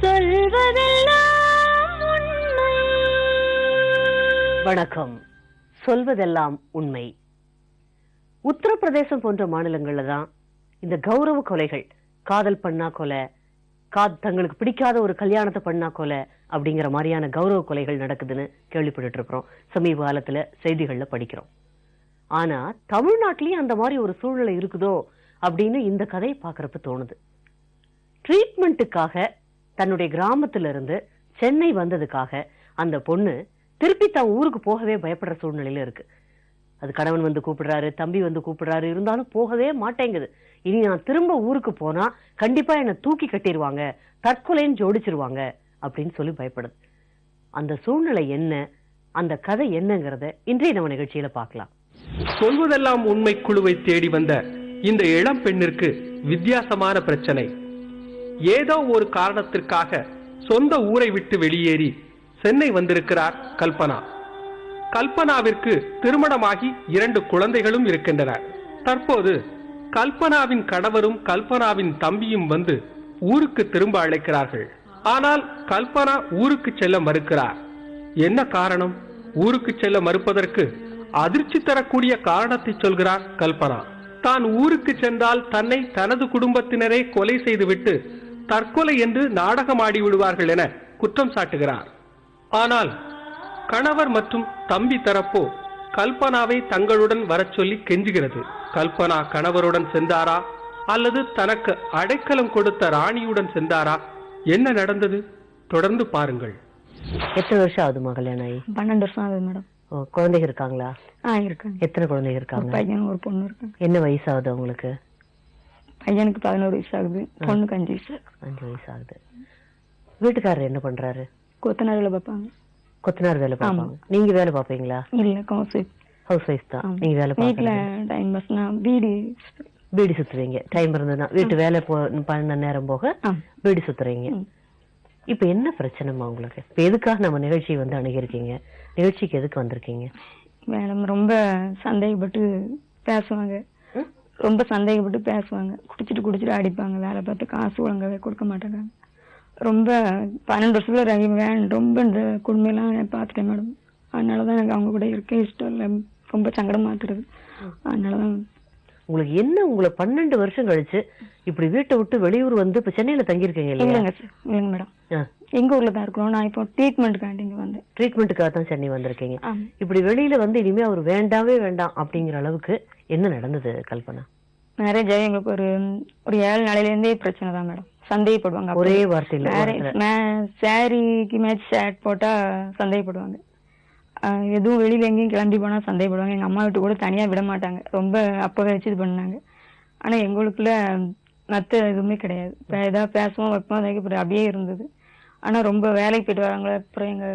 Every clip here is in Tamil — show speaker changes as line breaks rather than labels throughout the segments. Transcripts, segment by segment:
சொல்வதெல்லாம் உண்மை. வணக்கம். சொல்வதெல்லாம் உண்மை. உத்தரப்பிரதேசம் போன்ற மாநிலங்கள்ல தான் இந்த கௌரவ கொலைகள், காதல் பண்ணா கொலை, தங்களுக்கு பிடிக்காத ஒரு கல்யாணத்தை பண்ணா கொலை அப்படிங்கிற மாதிரியான கௌரவ கொலைகள் நடக்குதுன்னு கேள்விப்பட்டு இருக்கிறோம். சமீப காலத்துல செய்திகள்ல படிக்கிறோம். ஆனா தமிழ்நாட்டிலயும் அந்த மாதிரி ஒரு சூழ்நிலை இருக்குதோ அப்படின்னு இந்த கதையை பாக்குறப்ப தோணுது. ட்ரீட்மெண்ட்டுக்காக தன்னுடைய கிராமத்துல இருந்து சென்னை வந்ததுக்காக அந்த பொண்ணு திருப்பி தன் ஊருக்கு போகவே பயப்படுற சூழ்நிலையில இருக்கு. அது கணவன் வந்து கூப்பிடுறாரு, தம்பி வந்து கூப்பிடுறாரு, இருந்தாலும் போகவே மாட்டேங்குது. இனி நான் திரும்ப ஊருக்கு போனா கண்டிப்பா என்ன தூக்கி கட்டிடுவாங்க, தற்கொலைன்னு ஜோடிச்சிருவாங்க அப்படின்னு சொல்லி பயப்படுது. அந்த சூழ்நிலை என்ன, அந்த கதை என்னங்கிறத இன்றைய நம்ம நிகழ்ச்சியில பார்க்கலாம்.
சொல்வதெல்லாம் உண்மை குழுவை தேடி வந்த இந்த இளம் பெண்ணிற்கு வித்தியாசமான பிரச்சனை. ஏதோ ஒரு காரணத்திற்காக சொந்த ஊரை விட்டு வெளியேறி சென்னை வந்திருக்கிறார் கல்பனா. கல்பனாவிற்கு திருமணமாகி 2 குழந்தைகளும் இருக்கின்றனர். தற்போது கல்பனாவின் கணவரும் கல்பனாவின் தம்பியும் வந்து ஊருக்கு திரும்ப அழைக்கிறார்கள். ஆனால் கல்பனா ஊருக்கு செல்ல மறுக்கிறார். என்ன காரணம்? ஊருக்கு செல்ல மறுப்பதற்கு அதிர்ச்சி தரக்கூடிய காரணத்தை சொல்கிறார் கல்பனா. தான் ஊருக்கு சென்றால் தன்னை தனது குடும்பத்தினரே கொலை செய்துவிட்டு தற்கொலை என்று நாடகமாடி விடுவார்கள் என குற்றம் சாட்டுகிறார். ஆனால் கணவர் மற்றும் தம்பி தரப்போ கல்பனாவை தங்களுடன் வரச் சொல்லி கெஞ்சுகிறது. கல்பனா கணவருடன் சென்றாரா அல்லது தனக்கு அடைக்கலம் கொடுத்த ராணியுடன் சென்றாரா? என்ன நடந்தது? தொடர்ந்து பாருங்கள்.
எத்தனை வருஷம் ஆகுதுமா கல்யாணம் ஆகி?
12 வருஷம் ஆகுது மேடம்.
குழந்தைங்க இருக்காங்களா?
இருக்காங்க.
எத்தனை குழந்தைங்க இருக்காங்க?
பையன் ஒரு பொண்ணு இருக்காங்க.
என்ன வயசு ஆகுது அவங்களுக்கு?
பையனுக்கு 11 வயசு ஆகுது, பொண்ணுக்கு 5 வயசு.
5 வயசு ஆகுது. வீட்டுக்காரர் என்ன பண்றாரு?
கொத்தனார் வேலை பார்ப்பாங்க.
கொத்தனார் வேலை பார்ப்பாங்க. நீங்க வேலை பார்ப்பீங்களா?
இல்ல,
ஹவுஸ் ஒய்ஃப் தான். நீங்க வேலை
வீட்டுல டைம் பாஸ்னா
பீடி சுத்துவீங்க. டைம் இருந்ததுன்னா வீட்டு வேலை பண்ண நேரம் போக பீடி சுத்துறீங்க. இப்ப என்ன பிரச்சனைமா உங்களுக்கு? இப்ப எதுக்காக நம்ம நிகழ்ச்சி வந்து அணுகிருக்கீங்க? நிகழ்ச்சிக்கு எதுக்கு வந்திருக்கீங்க?
மேடம் ரொம்ப சந்தேகப்பட்டு பேசுவாங்க. குடிச்சிட்டு அடிப்பாங்க. வேலை பார்த்து காசு ஒழுங்காவே கொடுக்க மாட்டாங்க. ரொம்ப 12 வருஷத்துல ரொம்ப இந்த குடும்பம் பார்த்துட்டேன் மேடம். அதனாலதான் எனக்கு அவங்க கூட இருக்க இஷ்டம் இல்லை. ரொம்ப சங்கடமா இருக்குது. அதனாலதான்.
உங்களுக்கு என்ன, உங்களை 12 வருஷம் கழிச்சு இப்படி வீட்டை விட்டு வெளியூர் வந்து இப்ப சென்னையில தங்கியிருக்கீங்க இல்லையா?
இல்லைங்க மேடம், எங்க ஊர்ல தான் இருக்கிறோம். நான் இப்போ ட்ரீட்மெண்ட்டுக்காண்டி இங்க வந்தேன்.
ட்ரீட்மெண்ட்டுக்காக தான் சென்னை வந்திருக்கீங்க. இப்படி வெளியில வந்து இனிமே அவர் வேண்டாம் அப்படிங்கிற அளவுக்கு என்ன நடந்தது கல்பனா?
மேரேஜ் ஆகி எங்களுக்கு ஒரு 7 நாளையில இருந்தே பிரச்சனை தான் மேடம். சந்தேகப்படுவாங்க.
ஒரே வார்த்தையில
சாரிக்கு மேட்ச் ஷர்ட் போட்டா சந்தேகப்படுவாங்க. எதுவும் வெளியில எங்கேயும் கிளம்பி போனா சந்தேகப்படுவாங்க. எங்க அம்மா வீட்டு கூட தனியா விட மாட்டாங்க. ரொம்ப அப்பவே வச்சு இது பண்ணாங்க. ஆனா எங்களுக்குள்ள மத்த எதுவுமே கிடையாது. ஏதாவது பேசுவோம் வைப்போம் அப்படியே இருந்தது. ஆனா ரொம்ப வேலைக்கு போயிட்டு வராங்களே. அப்புறம் எங்க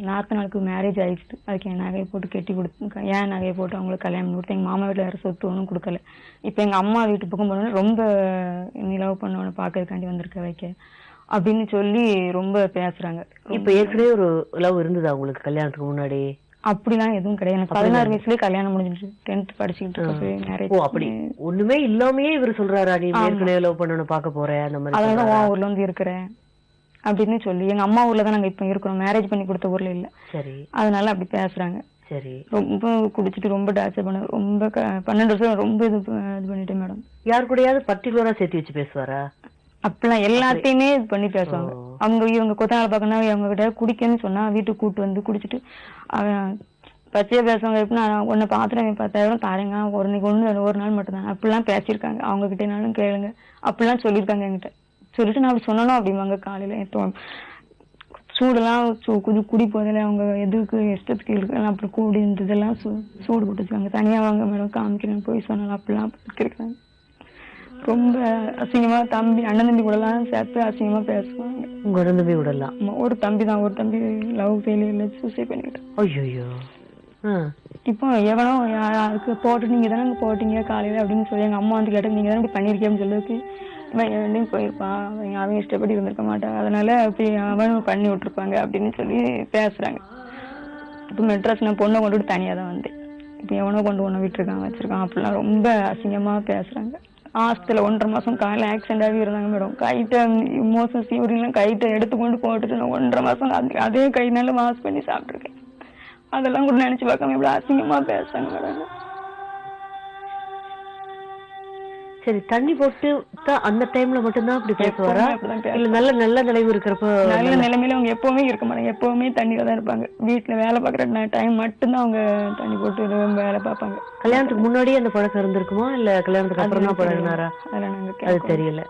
நாத்தனாளுக்கு மேரேஜ் ஆயிடுச்சு. அதுக்கு என் நகையை போட்டு கட்டி கொடுத்து, ஏன் நகையை போட்டு அவங்களுக்கு கல்யாணம் கொடுத்து, எங்க மாமா வீட்டுல வேற சொத்து ஒன்றும் கொடுக்கல. இப்ப எங்க அம்மா வீட்டு பக்கம் போனோன்னு ரொம்ப லவ் பண்ணவன பாக்குறதுக்காண்டி வந்திருக்க வைக்க அப்படின்னு சொல்லி ரொம்ப பேசுறாங்க.
இப்ப ஏற்கனவே ஒரு லவ் இருந்ததா உங்களுக்கு கல்யாணத்துக்கு முன்னாடி?
அப்படிலாம் எதுவும் கிடையாது. 16 வயசுலயே கல்யாணம் முடிஞ்சிருச்சு. 10th படிச்சுக்கிட்டு மேரேஜ்.
அப்படி ஒண்ணுமே இல்லாமயே இவர் சொல்றாரா, நீ ஏற்கனவே லவ் பண்ணணும் பாக்க போறேன் அந்த மாதிரி?
அதனால ஊர்ல வந்து இருக்கிறேன் அப்படின்னு சொல்லி, எங்க அம்மா ஊர்ல தான் நாங்க இப்ப இருக்கிறோம். மேரேஜ் பண்ணி கொடுத்த ஊர்ல இல்ல.
சரி.
அதனால அப்படி பேசுறாங்க.
சரி.
ரொம்ப குடிச்சிட்டு ரொம்ப டார்ச்சர் பண்ண. ரொம்ப 12 வருஷம் ரொம்ப இது பண்ணிட்டேன் மேடம்.
யாரு கூடயாவது பர்டிகுலரா சேர்த்து வச்சு பேசுவாரா?
அப்படிலாம் எல்லாத்தையுமே இது பண்ணி பேசுவாங்க. இவங்க கொத்தனால பாக்கணும், அவங்க கிட்ட குடிக்கன்னு சொன்னா வீட்டுக்கு கூட்டு வந்து குடிச்சிட்டு அவன் பச்சையா பேசுவாங்க. எப்படின்னா உன்னை பாத்திரம் 10,000 தாரேங்க, ஒரு நாள் மட்டும் தான். அப்படிலாம் பேசியிருக்காங்க. அவங்க கிட்டனாலும் கேளுங்க அப்படிலாம் சொல்லியிருக்காங்க என்கிட்ட. சொல்லிட்டு நான் அப்படி சொன்னாலும் அப்படிவாங்க. காலையில சூடெல்லாம் குடி போதில்லை. அவங்க எதுக்கு இஷ்டத்துக்கு இருக்கலாம் அப்படி கூடி இருந்ததெல்லாம் சூடு போட்டுருக்காங்க. தனியா வாங்க மேடம் காமிக்கிறேன் போய் சொன்னாலும் அப்படிலாம் இருக்காங்க. ரொம்ப அசிங்கமா அண்ணன் தம்பி கூட எல்லாம் சேர்த்து அசிங்கமா பேசுவாங்க.
உங்க அண்ணன் தம்பி கூட எல்லாம்?
ஒரு தம்பி தான். ஒரு தம்பி லவ் ஃபெயிலியர்ல சூசைட் பண்ணிக்கிட்டேன்.
ஐயோ.
இப்போ எவனோ யாருக்கு போட்டு நீங்க தானே போட்டீங்க காலையில அப்படின்னு சொல்லி எங்க அம்மா வந்து கேட்ட, நீங்க தானே பண்ணிருக்கேன்னு சொல்லிருக்கு. இவன் எவனையும் போயிருப்பான், அவன் இஷ்டப்படி இருந்திருக்க மாட்டான், அதனால அப்படி அவனும் பண்ணி விட்டுருப்பாங்க அப்படின்னு சொல்லி பேசுறாங்க. இப்போ மெட்ராஸ் நான் பொண்ணை கொண்டுட்டு தனியா தான் வந்தேன். இப்போ எவனோ கொண்டு ஒன்று விட்டுருக்கான் வச்சிருக்கான் அப்படிலாம் ரொம்ப அசிங்கமா பேசுறாங்க. ஹாஸ்டல்ல 1.5 மாசம் காலையில ஆக்சிடென்ட் ஆகி இருந்தாங்க மேடம். கைட்ட மோசம் சீவரிலாம் கைட்ட எடுத்துக்கொண்டு போட்டுட்டு நான் 1.5 மாசம் அதே கைனால வாஷ் பண்ணி சாப்பிட்டுருக்கேன். அதெல்லாம் கூட நினைச்சு பார்க்காம இவ்வளவு அசிங்கமா பேசுறாங்க மேடம்.
சரி, தண்ணி போட்டு அந்த டைம்ல மட்டும்தான் அப்படி பேசுவாரா? இல்ல நல்ல நல்ல நிலைமை இருக்கிறப்ப?
நல்ல நிலைமையில அவங்க எப்பவுமே இருக்க மாட்டாங்க, எப்பவுமே தண்ணியில தான் இருப்பாங்க. வீட்டுல வேலை பாக்குற டைம் மட்டும்தான் அவங்க தண்ணி போட்டு வேலை பார்ப்பாங்க.
கல்யாணத்துக்கு முன்னாடியே அந்த பழக்கம் இருந்திருக்குமா இல்ல கல்யாணத்துக்கு அப்புறம் தான் பழகினாரா? அது தெரியல.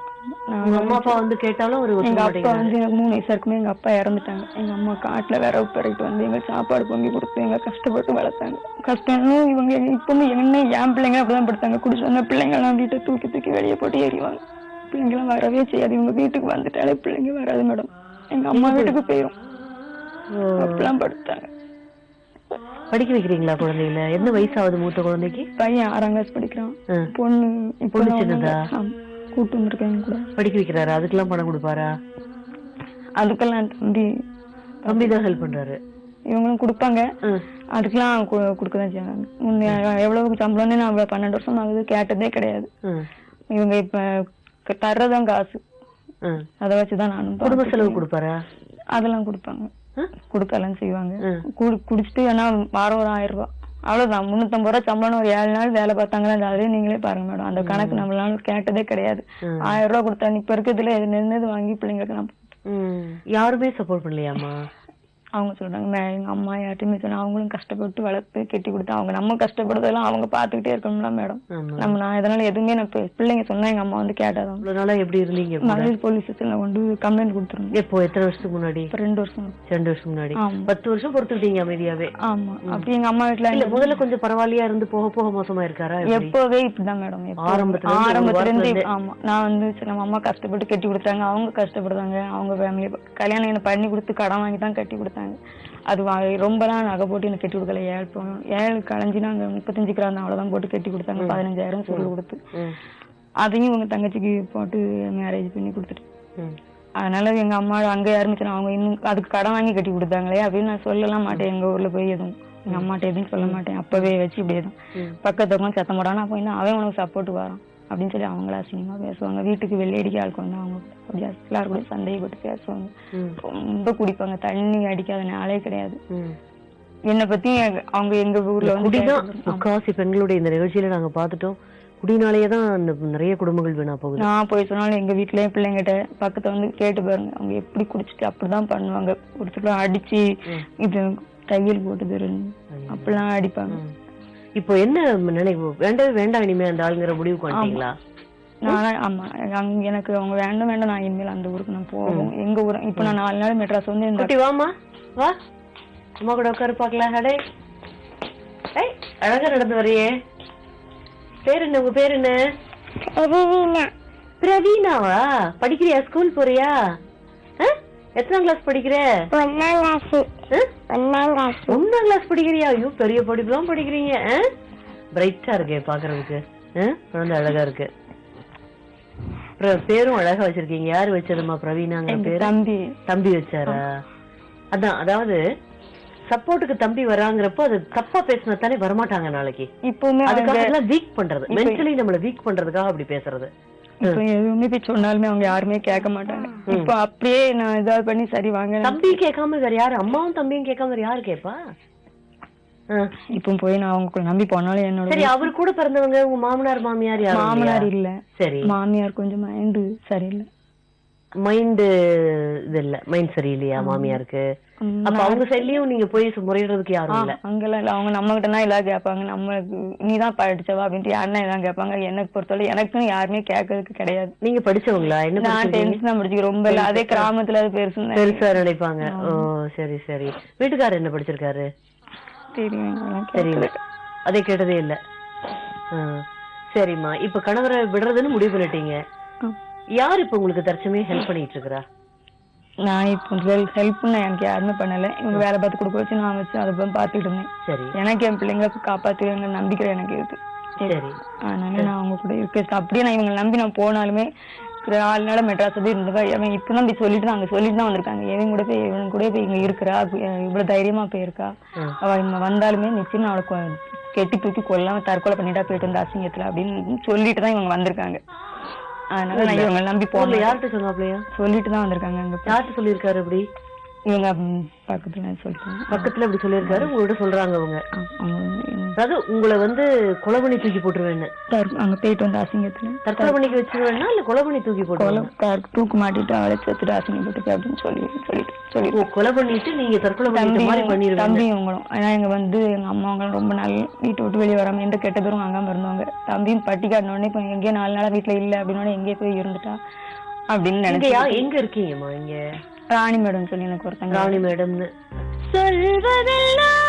உங்க அம்மா அப்பா வந்து கேட்டாலும் ஒரு
எங்க அப்பா வந்து எனக்கு 3 வயசா இருக்குமே எங்க அப்பா இறந்துட்டாங்க. எங்க அம்மா காட்டுல விரவு பெருகிட்டு வந்து எங்க சாப்பாடு பொங்கி கொடுத்து எங்க கஷ்டப்பட்டு வளர்த்தாங்க. கஷ்டம்னு இவங்க இப்பவுமே என்ன என் பிள்ளைங்க அப்படிதான் படுத்தாங்க. குடிச்சு வந்த பிள்ளைங்க எல்லாம் வீட்டை தூக்கி தூக்கி வெளியே போட்டு எறிவாங்க. பிள்ளைங்க எல்லாம் வரவே செய்யாது. இவங்க வீட்டுக்கு வந்துட்டாலே பிள்ளைங்க வராது மேடம். எங்க அம்மா வீட்டுக்கு போயிரும். அப்படிலாம் படுத்தாங்க.
படிக்க வைக்கிறீங்களா குழந்தைங்கள? என்ன வயசாவது மூத்த குழந்தைக்கு?
பையன் 6ஆம் கிளாஸ் படிக்கிறான். பொண்ணு
பொண்ணு சின்னதா?
கூட்டு வந்திருக்கேன் கூட.
படிக்க வைக்கிறாரா? அதுக்கெல்லாம் பணம் கொடுப்பாரா?
அதுக்கெல்லாம்
தம்பி தான் ஹெல்ப் பண்றாரு.
இவங்களும் கொடுப்பாங்க. அதுக்கெல்லாம் கொடுக்கதான் செய்வாங்க. எவ்வளவு சம்பளம்னு நான் 12 வருஷம் ஆகுது கேட்டதே கிடையாது. இவங்க இப்ப தர்றதான் காசு, அதை வச்சுதான் நானும்.
குடும்ப செலவு கொடுப்பாரா?
அதெல்லாம் கொடுப்பாங்க, கொடுக்கலாம் செய்வாங்க. குடிச்சிட்டு ஏன்னா வாரம் ஒரு 1000 ரூபாய் அவ்வளவுதான். 350 ரூபாய் சம்பளம். ஒரு 7 நாள் வேலை பார்த்தாங்கன்னா அதே நீங்களே பாருங்க மேடம். அந்த கணக்கு நம்மளால கேட்டதே கிடையாது. 1000 ரூபாய் கொடுத்தா இப்ப இருக்கிறதுல நின்னது வாங்கி பிள்ளைங்களுக்கு நான்.
யாருமே சப்போர்ட் பண்ணலையாமா?
அவங்க சொல்றாங்க எங்க அம்மா யார்ட்டுமே சொன்னா அவங்களும் கஷ்டப்பட்டு வளர்த்து கெட்டி கொடுத்து அவங்க நம்ம கஷ்டப்படுறதெல்லாம் அவங்க பாத்துக்கிட்டே இருக்கணும்ல மேடம். நான் இதனால எதுவுமே நான் பிள்ளைங்க சொன்னா எங்க அம்மா வந்து கேட்டாதான்.
எப்படி இருந்தீங்க?
மகளிர் போலீஸ் ஸ்டேஷன்ல கொண்டு கம்ப்ளைண்ட் கொடுத்துருங்க.
எப்போ? எத்தனை வருஷத்துக்கு முன்னாடி?
2 வருஷம்.
2 வருஷம் முன்னாடி. 10 வருஷம் பொறுத்துட்டீங்க அமைதியாவே?
ஆமா. அப்படி எங்க அம்மா வீட்டுல
முதல்ல கொஞ்சம் பரவாயில்லையா இருந்து போக போக மோசமா இருக்காரா?
எப்பவே இப்படிதான் மேடம். ஆரம்பத்துல இருந்து. ஆமா, நான் வந்து நம்ம அம்மா கஷ்டப்பட்டு கட்டி கொடுத்தாங்க. அவங்க கஷ்டப்படுறாங்க. அவங்க ஃபேமிலி கல்யாணம் என்ன பண்ணி கொடுத்து கடன் வாங்கி தான் கட்டி கொடுத்தாங்க. அது ரொம்பலாம் நகை போட்டு எனக்கு கட்டி கொடுக்கல. 7 களைஞ்சி நாங்க 35 கிராம் அவ்வளவுதான் போட்டு கட்டி கொடுத்தாங்க. 15,000 சொல்லி கொடுத்து அதையும் உங்க தங்கச்சிக்கு போட்டு மேரேஜ் பண்ணி கொடுத்துட்டு. அதனால எங்க அம்மா அங்க ஆரம்பிச்சு அவங்க இன்னும் அதுக்கு கடன் வாங்கி கட்டி கொடுத்தாங்களே அப்படின்னு நான் சொல்லலாம் மாட்டேன். எங்க ஊர்ல போய் எதுவும் எங்க அம்மாட்ட எதுவும் சொல்ல மாட்டேன். அப்பவே வச்சு இப்படியேதான் பக்கத்துக்கும் சத்தம் போடானா அப்ப இன்னும் அவன் உனக்கு சப்போர்ட் வரான் அப்படின்னு சொல்லி அவங்கள அசிங்கமா பேசுவாங்க. வீட்டுக்கு வெள்ளையடிக்க ஆளுக்கு வந்து அவங்க எல்லாரும் கூட சண்டையை போட்டு பேசுவாங்க. ரொம்ப குடிப்பாங்க. தண்ணி அடிக்காத நாளே கிடையாது. என்னை பத்தி அவங்க எங்க ஊர்ல வந்து
முக்காவாசி பெண்களுடைய இந்த நிகழ்ச்சியில நாங்க பாத்துட்டோம். குடினாலேயேதான் நிறைய குடும்பங்கள் வீணா போகுது. நான்
போய் சொன்னாலும் எங்க வீட்டுலயே பிள்ளைங்கிட்ட பக்கத்துல வந்து கேட்டு பாருங்க. அவங்க எப்படி குடிச்சிட்டு அப்படிதான் பண்ணுவாங்க. குடிச்சிட்டு அடிச்சு இது தையல் போட்டு தருன்னு அப்படிலாம் அடிப்பாங்க.
இப்போ என்ன நினைவு? வேண்டவே வேண்டாம் இனிமே அந்த ஆளுங்கிற முடிவுக்கு வந்துட்டீங்களா?
ஆமா, எனக்கு அவங்க வேண்டாம் நான் இனிமேல் அந்த ஊருக்கு நான் போவோம். எங்க ஊர் இப்ப நான் 4 நாள் மெட்ராஸ் வந்து
வாமா வா அம்மா கூட உட்காரு பாக்கலாம். அடே அழகா நடந்து வரையே. பேர் என்ன? உங்க பேர் என்ன? பிரவீனாவா? படிக்கிறியா? ஸ்கூல் போறியா? எத்தனாம் கிளாஸ் படிக்கிற? 1ஆம் கிளாஸ் படிக்கிறியா? ஐயோ, பெரிய படிப்புலாம் படிக்கிறீங்க. பிரைட்டா இருக்கே பாக்குறதுக்கு. குழந்தை அழகா இருக்கு. பேரும் அழகா வச்சிருக்கீங்க. யாரு வச்சதுமா பிரவீனாங்க பேரு? தம்பி வச்சாரா? அதான், அதாவது சப்போர்ட்டுக்கு தம்பி வராங்கிறப்போ அது தப்பா பேசினா தானே வரமாட்டாங்க நாளைக்கு. இப்பவுமே அதுக்காக வீக் பண்றது, மென்டலி நம்மள வீக் பண்றதுக்காக அப்படி பேசுறது.
இப்ப எதுவுமே போய் சொன்னாலுமே அவங்க யாருமே கேட்க மாட்டாங்க. இப்ப அப்படியே நான் ஏதாவது பண்ணி சரி வாங்க.
தம்பி கேட்காம வேற யாரு? அம்மாவும் தம்பியும் கேட்காம வேற யாரு கேப்பா?
இப்ப போய் நான் அவங்க நம்பி போனாலும் என்னோட.
சரி, அவரு கூட பிறந்தவங்க உங்க மாமனார் மாமியார் யாரு?
மாமனார் இல்ல.
சரி,
மாமியார் கொஞ்சம் மைண்ட் சரியில்லை.
மைண்ட் இது இல்ல, மைண்ட் சரியில்லையா மாமியாருக்கு? அப்ப அவங்க சைட்லயும் நீங்க போய் முறையிடுறதுக்கு யாரும் இல்ல?
அங்கெல்லாம் இல்ல. அவங்க நம்ம கிட்ட தான் எல்லாம் கேட்பாங்க. நம்மளுக்கு நீதான் படிச்சவா அப்படின்ட்டு யாருன்னா எல்லாம் கேட்பாங்க. எனக்கு பொறுத்தவரை எனக்கும் யாருமே கேட்கறதுக்கு கிடையாது.
நீங்க படிச்சவங்களா? என்ன?
நான் 10th தான் படிச்சுக்க. ரொம்ப இல்ல, அதே கிராமத்துல அது
பெருசா நினைப்பாங்க. ஓ சரி சரி. வீட்டுக்காரர் என்ன படிச்சிருக்காரு? தெரியல, அதே கேட்டதே இல்ல. சரிம்மா, இப்ப கணவரை விடுறதுன்னு முடிவு பண்ணிட்டீங்க. யாரு இப்ப உங்களுக்கு தற்சமயம் ஹெல்ப் பண்ணிட்டு இருக்கா?
நான் இப்போ ஹெல்ப் எனக்கு யாருமே பண்ணல. இவங்க வேலை பார்த்து கொடுக்க வச்சு நான் வச்சு அதை பாத்துட்டு இருந்தேன்.
சரி,
எனக்கு என் பிள்ளைங்களுக்கு காப்பாத்துவேங்க நம்பிக்கை எனக்கு இருக்கு.
சரி,
அதனால நான் அவங்க கூட இருக்க. அப்படியே நான் இவங்களை நம்பி நான் போனாலுமே 4 நாள் மெட்ராஸ் வந்து இருந்துக்கா. இவன் இப்பதான் போய் சொல்லிட்டு அங்க சொல்லிட்டு தான் வந்திருக்காங்க. இவன் கூட போய் இங்க இருக்கிறா, இவ்வளவு தைரியமா போயிருக்கா. அவ இங்க வந்தாலுமே நிச்சயம் அவளுக்கு கெட்டி தூக்கி கொல்லாம தற்கொலை பண்ணிட்டா போயிட்டு வந்த அசிங்கத்துல அப்படின்னு சொல்லிட்டு தான் இவங்க வந்திருக்காங்க. அதனால நான் இவங்க நம்பி போகல.
யார்கிட்ட சொன்னாப்லையா?
சொல்லிட்டு தான் வந்திருக்காங்க. அங்க
யார்கிட்ட சொல்லியிருக்காரு அப்படி?
இவங்க பக்கத்துல சொல்லிட்டாங்க.
பக்கத்துல அப்படி சொல்லியிருக்காரு, உங்கள்கிட்ட சொல்றாங்க அவங்க. அதாவது உங்களை கொலை பண்ணி தூக்கி போட்டுருவேன்னு
அங்க போயிட்டு வந்த அசிங்கத்துல
தற்கொலை பண்ணிக்க வச்சிருவேன்னா இல்ல கொலை பண்ணி தூக்கி போட்டு
தூக்கு மாட்டிட்டு அவளை செத்துட்டு அசிங்கப்பட்டு அப்படின்னு சொல்லி
கொலை பண்ணிட்டு நீங்க தற்கொலை பண்ணிட்ட மாதிரி பண்ணிருவீங்க.
தம்பி இவங்களும் ஏன்னா எங்க எங்க அம்மா அவங்களும் ரொம்ப நாள் வீட்டை விட்டு வெளியே வராம எந்த கெட்ட பேரும் வாங்காம இருந்தவங்க. தம்பியும் பட்டி காட்டினோடனே இப்ப எங்கேயோ 4 நாளா வீட்டுல இல்ல அப்படின்னு எங்கேயே போய் இருந்துட்டா அப்படின்னு நினைச்சேன்.
எங்க இருக்கீங்கம்மா? இங்க
ராணி மேடம் சொல்லி எனக்கு ஒருத்தங்க
ராணி மேடம்னு
சொல்வதெல்லாம்